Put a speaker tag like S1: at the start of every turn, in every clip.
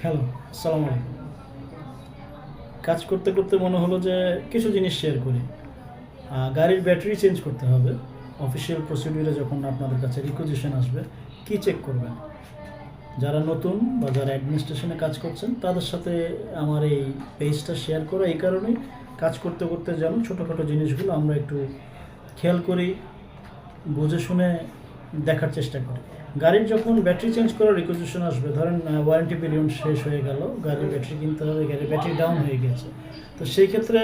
S1: Hello, আসসালামু আলাইকুম। কাজ করতে করতে মনে হলো যে কিছু জিনিস শেয়ার করি। গাড়ির ব্যাটারি চেঞ্জ করতে হবে। অফিসিয়াল প্রসিডিউরে যখন আপনাদের কাছে রিকুইজিশন আসবে, কি চেক করবেন? যারা নতুন বা যারা অ্যাডমিনিস্ট্রেশনে কাজ করছেন তাদের সাথে আমার এই পেজটা শেয়ার করা এই কারণেই, কাজ করতে করতে যেন ছোটোখাটো জিনিসগুলো আমরা একটু খেয়াল করি, বুঝে শুনে দেখার চেষ্টা করি। গাড়ির যখন ব্যাটারি চেঞ্জ করার রিকোয়েজিশন আসবে, ধরেন ওয়ারেন্টি পিরিয়ড শেষ হয়ে গেল, গাড়ির ব্যাটারি কিনতে হবে, গাড়ির ব্যাটারি ডাউন হয়ে গেছে, তো সেই ক্ষেত্রে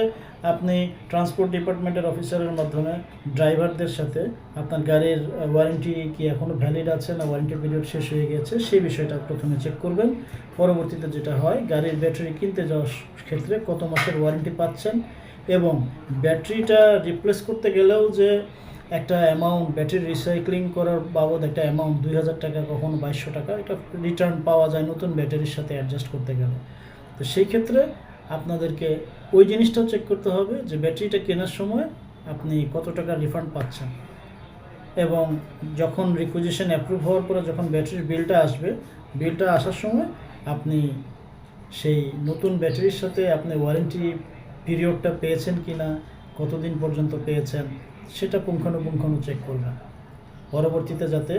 S1: আপনি ট্রান্সপোর্ট ডিপার্টমেন্টের অফিসারের মাধ্যমে ড্রাইভারদের সাথে আপনার গাড়ির ওয়ারেন্টি কি এখনও ভ্যালিড আছে না ওয়ারেন্টি পিরিয়ড শেষ হয়ে গেছে সেই বিষয়টা প্রথমে চেক করবেন। পরবর্তীতে যেটা হয়, গাড়ির ব্যাটারি কিনতে যাওয়ার ক্ষেত্রে কত মাসের ওয়ারেন্টি পাচ্ছেন, এবং ব্যাটারিটা রিপ্লেস করতে গেলেও যে একটা অ্যামাউন্ট, ব্যাটারি রিসাইক্লিং করার বাবদ একটা অ্যামাউন্ট 2000 টাকা, কখনো 2200 টাকা, এটা রিটার্ন পাওয়া যায় নতুন ব্যাটারির সাথে অ্যাডজাস্ট করতে গেলে। তো সেই ক্ষেত্রে আপনাদেরকে ওই জিনিসটাও চেক করতে হবে যে ব্যাটারিটা কেনার সময় আপনি কত টাকা রিফান্ড পাচ্ছেন, এবং যখন রিকুইজিশন অ্যাপ্রুভ হওয়ার পরে যখন ব্যাটারির বিলটা আসবে, বিলটা আসার সময় আপনি সেই নতুন ব্যাটারির সাথে আপনি ওয়ারেন্টি পিরিয়ডটা পেয়েছেন কি না, কতদিন পর্যন্ত পেয়েছেন, সেটা পুঙ্খানুপুঙ্খানু চেক করবেন। পরবর্তীতে যাতে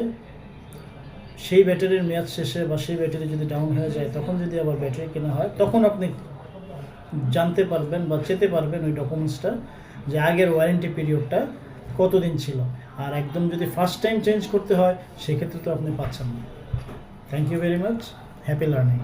S1: সেই ব্যাটারির মেয়াদ শেষে বা সেই ব্যাটারি যদি ডাউন হয়ে যায়, তখন যদি আবার ব্যাটারি কেনা হয়, তখন আপনি জানতে পারবেন বা চেতে পারবেন ওই ডকুমেন্টসটা যে আগের ওয়ারেন্টি পিরিয়ডটা কতদিন ছিল। আর একদম যদি ফার্স্ট টাইম চেঞ্জ করতে হয়, সেক্ষেত্রে তো আপনি পাচ্ছেন না। Thank you very much. Happy learning.